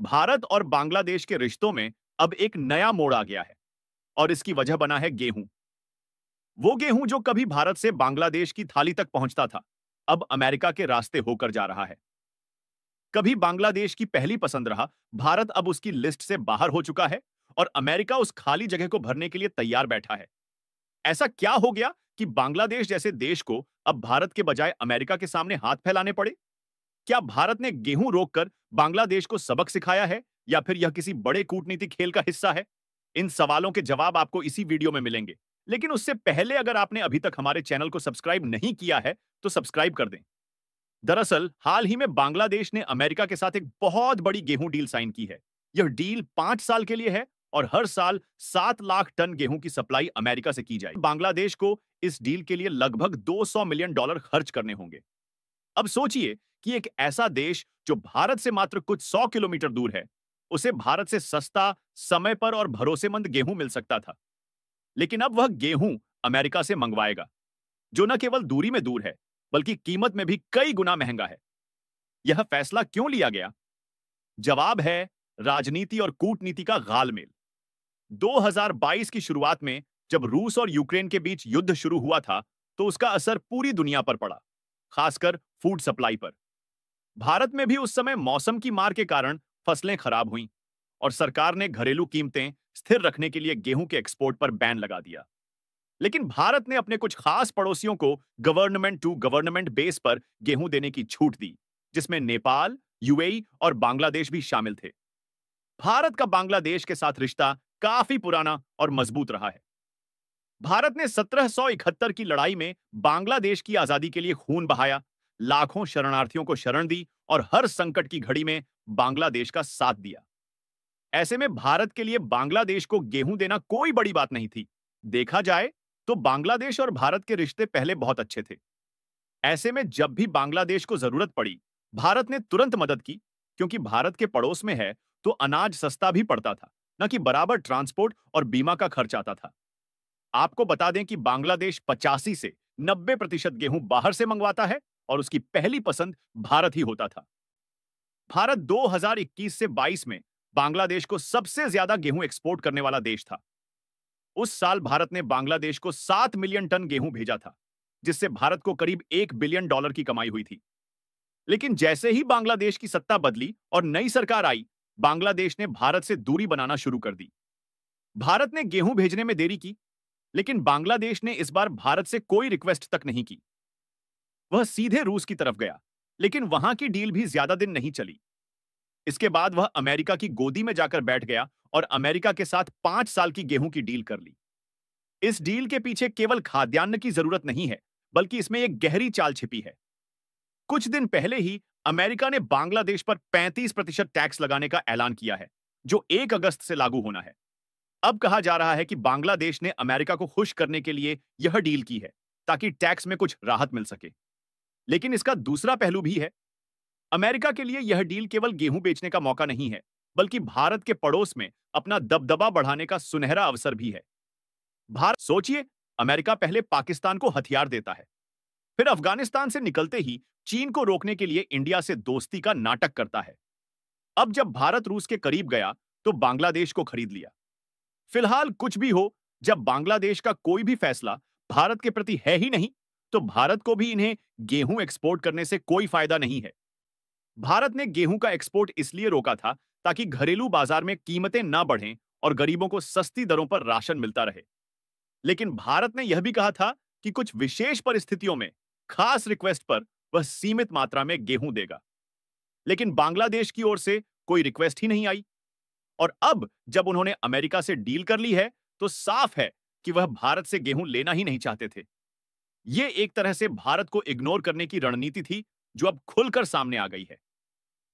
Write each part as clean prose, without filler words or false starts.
भारत और बांग्लादेश के रिश्तों में अब एक नया मोड़ आ गया है और इसकी वजह बना है गेहूं। वो गेहूं जो कभी भारत से बांग्लादेश की थाली तक पहुंचता था, अब अमेरिका के रास्ते होकर जा रहा है। कभी बांग्लादेश की पहली पसंद रहा, भारत अब उसकी लिस्ट से बाहर हो चुका है और अमेरिका उस खाली जगह को भरने के लिए तैयार बैठा है। ऐसा क्या हो गया कि बांग्लादेश जैसे देश को अब भारत के बजाय अमेरिका के सामने हाथ फैलाने पड़े? क्या भारत ने गेहूं रोककर बांग्लादेश को सबक सिखाया है या फिर यह किसी बड़े कूटनीतिक खेल का हिस्सा है? इन सवालों के जवाब आपको इसी वीडियो में मिलेंगे। लेकिन उससे पहले अगर आपने अभी तक हमारे चैनल को सब्सक्राइब नहीं किया है, तो सब्सक्राइब कर दें। दरअसल हाल ही में बांग्लादेश ने अमेरिका के साथ एक बहुत बड़ी गेहूं डील साइन की है। यह डील 5 साल के लिए है और हर साल 7 लाख टन गेहूं की सप्लाई अमेरिका से की जाएगी। बांग्लादेश को इस डील के लिए लगभग $200 मिलियन खर्च करने होंगे। अब सोचिए कि एक ऐसा देश जो भारत से मात्र कुछ 100 किलोमीटर दूर है, उसे भारत से सस्ता, समय पर और भरोसेमंद गेहूं मिल सकता था। लेकिन अब वह गेहूं अमेरिका से मंगवाएगा, जो न केवल दूरी में दूर है, बल्कि कीमत में भी कई गुना महंगा है। यह फैसला क्यों लिया गया? जवाब है राजनीति और कूटनीति का गालमेल। 2022 की शुरुआत में जब रूस और यूक्रेन के बीच युद्ध शुरू हुआ था, तो उसका असर पूरी दुनिया पर पड़ा, खासकर फूड सप्लाई पर। भारत में भी उस समय मौसम की मार के कारण फसलें खराब हुईं और सरकार ने घरेलू कीमतें स्थिर रखने के लिए गेहूं के एक्सपोर्ट पर बैन लगा दिया। लेकिन भारत ने अपने कुछ खास पड़ोसियों को गवर्नमेंट टू गवर्नमेंट बेस पर गेहूं देने की छूट दी, जिसमें नेपाल, यूएई और बांग्लादेश भी शामिल थे। भारत का बांग्लादेश के साथ रिश्ता काफी पुराना और मजबूत रहा है। भारत ने 1771 की लड़ाई में बांग्लादेश की आजादी के लिए खून बहाया, लाखों शरणार्थियों को शरण दी और हर संकट की घड़ी में बांग्लादेश का साथ दिया। ऐसे में भारत के लिए बांग्लादेश को गेहूं देना कोई बड़ी बात नहीं थी। देखा जाए तो बांग्लादेश और भारत के रिश्ते पहले बहुत अच्छे थे। ऐसे में जब भी बांग्लादेश को जरूरत पड़ी, भारत ने तुरंत मदद की, क्योंकि भारत के पड़ोस में है तो अनाज सस्ता भी पड़ता था, न कि बराबर ट्रांसपोर्ट और बीमा का खर्च आता था। आपको बता दें कि बांग्लादेश 85 से 90% गेहूं बाहर से मंगवाता है और उसकी पहली पसंद भारत ही होता था। भारत 2021 से 22 में बांग्लादेश को सबसे ज्यादा गेहूं एक्सपोर्ट करने वाला देश था। उस साल भारत ने बांग्लादेश को 7 मिलियन टन गेहूं भेजा था, जिससे भारत को करीब $1 बिलियन की कमाई हुई थी। लेकिन जैसे ही बांग्लादेश की सत्ता बदली और नई सरकार आई, बांग्लादेश ने भारत से दूरी बनाना शुरू कर दी। भारत ने गेहूं भेजने में देरी की, लेकिन बांग्लादेश ने इस बार भारत से कोई रिक्वेस्ट तक नहीं की। वह सीधे रूस की तरफ गया, लेकिन वहां की डील भी ज्यादा दिन नहीं चली। इसके बाद वह अमेरिका की गोदी में जाकर बैठ गया और अमेरिका के साथ 5 साल की गेहूं की डील कर ली। इस डील के पीछे केवल खाद्यान्न की जरूरत नहीं है, बल्कि इसमें एक गहरी चाल छिपी है। कुछ दिन पहले ही अमेरिका ने बांग्लादेश पर 35% टैक्स लगाने का ऐलान किया है, जो 1 अगस्त से लागू होना है। अब कहा जा रहा है कि बांग्लादेश ने अमेरिका को खुश करने के लिए यह डील की है, ताकि टैक्स में कुछ राहत मिल सके। लेकिन इसका दूसरा पहलू भी है। अमेरिका के लिए यह डील केवल गेहूं बेचने का मौका नहीं है, बल्कि भारत के पड़ोस में अपना दबदबा बढ़ाने का सुनहरा अवसर भी है। भारत सोचिए, अमेरिका पहले पाकिस्तान को हथियार देता है, फिर अफगानिस्तान से निकलते ही चीन को रोकने के लिए इंडिया से दोस्ती का नाटक करता है। अब जब भारत रूस के करीब गया, तो बांग्लादेश को खरीद लिया। फिलहाल कुछ भी हो, जब बांग्लादेश का कोई भी फैसला भारत के प्रति है ही नहीं, तो भारत को भी इन्हें गेहूं एक्सपोर्ट करने से कोई फायदा नहीं है। भारत ने गेहूं का एक्सपोर्ट इसलिए रोका था ताकि घरेलू बाजार में कीमतें ना बढ़ें और गरीबों को सस्ती दरों पर राशन मिलता रहे। लेकिन भारत ने यह भी कहा था कि कुछ विशेष परिस्थितियों में, खास रिक्वेस्ट पर, वह सीमित मात्रा में गेहूं देगा। लेकिन बांग्लादेश की ओर से कोई रिक्वेस्ट ही नहीं आई और अब जब उन्होंने अमेरिका से डील कर ली है, तो साफ है कि वह भारत से गेहूं लेना ही नहीं चाहते थे। यह एक तरह से भारत को इग्नोर करने की रणनीति थी, जो अब खुलकर सामने आ गई है।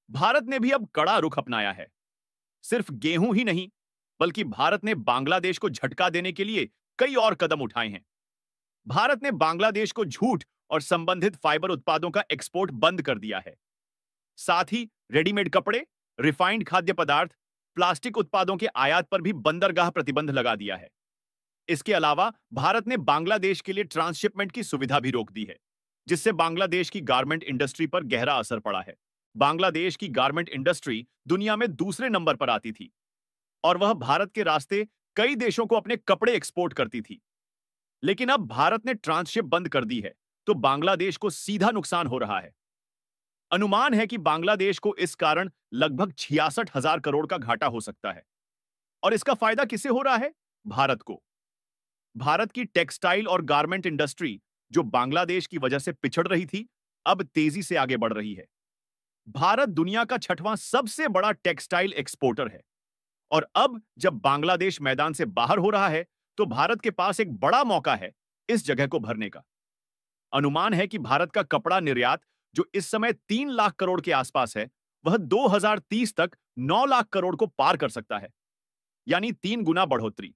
भारत ने भी अब कड़ा रुख अपनाया है। सिर्फ गेहूं ही नहीं, बल्कि भारत ने बांग्लादेश को झटका देने के लिए कई और कदम उठाए हैं। भारत ने बांग्लादेश को जूट और संबंधित फाइबर उत्पादों का एक्सपोर्ट बंद कर दिया है। साथ ही रेडीमेड कपड़े, रिफाइंड खाद्य पदार्थ, प्लास्टिक उत्पादों के आयात पर भी बंदरगाह प्रतिबंध लगा दिया है। इसके अलावा भारत ने बांग्लादेश के लिए ट्रांसशिपमेंट की सुविधा भी रोक दी है, जिससे बांग्लादेश की गारमेंट इंडस्ट्री पर गहरा असर पड़ा है। बांग्लादेश की गारमेंट इंडस्ट्री दुनिया में दूसरे नंबर पर आती थी और वह भारत के रास्ते कई देशों को अपने कपड़े एक्सपोर्ट करती थी। लेकिन अब भारत ने ट्रांसशिप बंद कर दी है, तो बांग्लादेश को सीधा नुकसान हो रहा है। अनुमान है कि बांग्लादेश को इस कारण लगभग 66,000 करोड़ का घाटा हो सकता है। और इसका फायदा किसे हो रहा है? भारत को। भारत की टेक्सटाइल और गारमेंट इंडस्ट्री, जो बांग्लादेश की वजह से पिछड़ रही थी, अब तेजी से आगे बढ़ रही है। भारत दुनिया का छठवां सबसे बड़ा टेक्सटाइल एक्सपोर्टर है और अब जब बांग्लादेश मैदान से बाहर हो रहा है, तो भारत के पास एक बड़ा मौका है इस जगह को भरने का। अनुमान है कि भारत का कपड़ा निर्यात, जो इस समय 3 लाख करोड़ के आसपास है, वह 2030 तक 9 लाख करोड़ को पार कर सकता है, यानी 3 गुना बढ़ोतरी।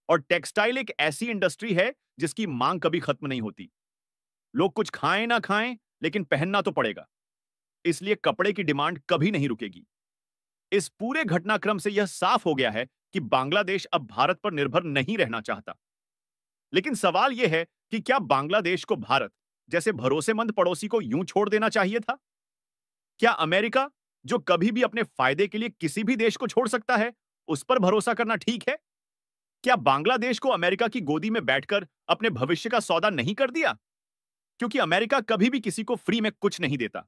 और टेक्सटाइल एक ऐसी इंडस्ट्री है जिसकी मांग कभी खत्म नहीं होती। लोग कुछ खाएं ना खाएं, लेकिन पहनना तो पड़ेगा। इसलिए कपड़े की डिमांड कभी नहीं रुकेगी। इस पूरे घटनाक्रम से यह साफ हो गया है कि बांग्लादेश अब भारत पर निर्भर नहीं रहना चाहता। लेकिन सवाल यह है कि क्या बांग्लादेश को भारत जैसे भरोसेमंद पड़ोसी को यूं छोड़ देना चाहिए था? क्या अमेरिका, जो कभी भी अपने फायदे के लिए किसी भी देश को छोड़ सकता है, उस पर भरोसा करना ठीक है? क्या बांग्लादेश को अमेरिका की गोदी में बैठकर अपने भविष्य का सौदा नहीं कर दिया? क्योंकि अमेरिका कभी भी किसी को फ्री में कुछ नहीं देता।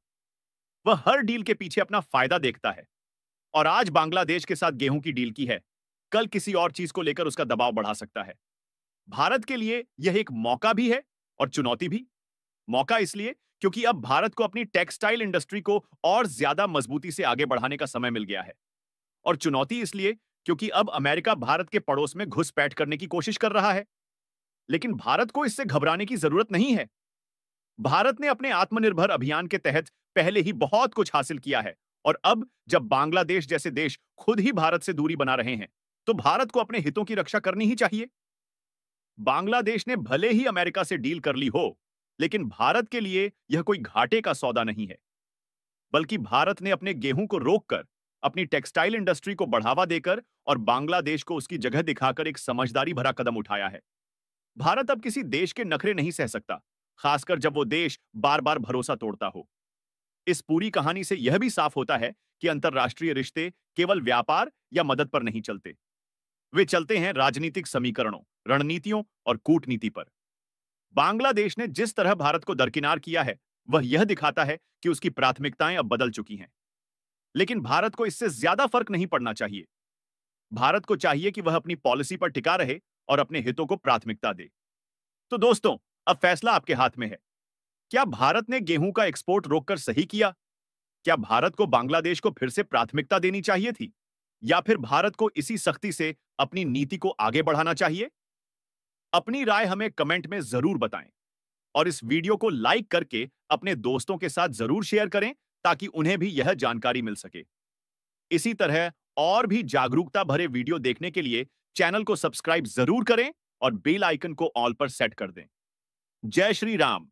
वह हर डील के पीछे अपना फायदा देखता है। और आज बांग्लादेश के साथ गेहूं की डील की है, कल किसी और चीज को लेकर उसका दबाव बढ़ा सकता है। भारत के लिए यह एक मौका भी है और चुनौती भी। मौका इसलिए क्योंकि अब भारत को अपनी टेक्सटाइल इंडस्ट्री को और ज्यादा मजबूती से आगे बढ़ाने का समय मिल गया है। और चुनौती इसलिए क्योंकि अब अमेरिका भारत के पड़ोस में घुसपैठ करने की कोशिश कर रहा है। लेकिन भारत को इससे घबराने की जरूरत नहीं है। भारत ने अपने आत्मनिर्भर अभियान के तहत पहले ही बहुत कुछ हासिल किया है और अब जब बांग्लादेश जैसे देश खुद ही भारत से दूरी बना रहे हैं, तो भारत को अपने हितों की रक्षा करनी ही चाहिए। बांग्लादेश ने भले ही अमेरिका से डील कर ली हो, लेकिन भारत के लिए यह कोई घाटे का सौदा नहीं है। बल्कि भारत ने अपने गेहूं को रोककर, अपनी टेक्सटाइल इंडस्ट्री को बढ़ावा देकर और बांग्लादेश को उसकी जगह दिखाकर एक समझदारी भरा कदम उठाया है। भारत अब किसी देश के नखरे नहीं सह सकता, खासकर जब वो देश बार बार भरोसा तोड़ता हो। इस पूरी कहानी से यह भी साफ होता है कि अंतर्राष्ट्रीय रिश्ते केवल व्यापार या मदद पर नहीं चलते। वे चलते हैं राजनीतिक समीकरणों, रणनीतियों और कूटनीति पर। बांग्लादेश ने जिस तरह भारत को दरकिनार किया है, वह यह दिखाता है कि उसकी प्राथमिकताएं अब बदल चुकी हैं। लेकिन भारत को इससे ज्यादा फर्क नहीं पड़ना चाहिए। भारत को चाहिए कि वह अपनी पॉलिसी पर टिका रहे और अपने हितों को प्राथमिकता दे। तो दोस्तों, अब फैसला आपके हाथ में है। क्या भारत ने गेहूं का एक्सपोर्ट रोककर सही किया? क्या भारत को बांग्लादेश को फिर से प्राथमिकता देनी चाहिए थी? या फिर भारत को इसी सख्ती से अपनी नीति को आगे बढ़ाना चाहिए? अपनी राय हमें कमेंट में जरूर बताएं और इस वीडियो को लाइक करके अपने दोस्तों के साथ जरूर शेयर करें, ताकि उन्हें भी यह जानकारी मिल सके। इसी तरह और भी जागरूकता भरे वीडियो देखने के लिए चैनल को सब्सक्राइब जरूर करें और बेल आइकन को ऑल पर सेट कर दें। जय श्री राम।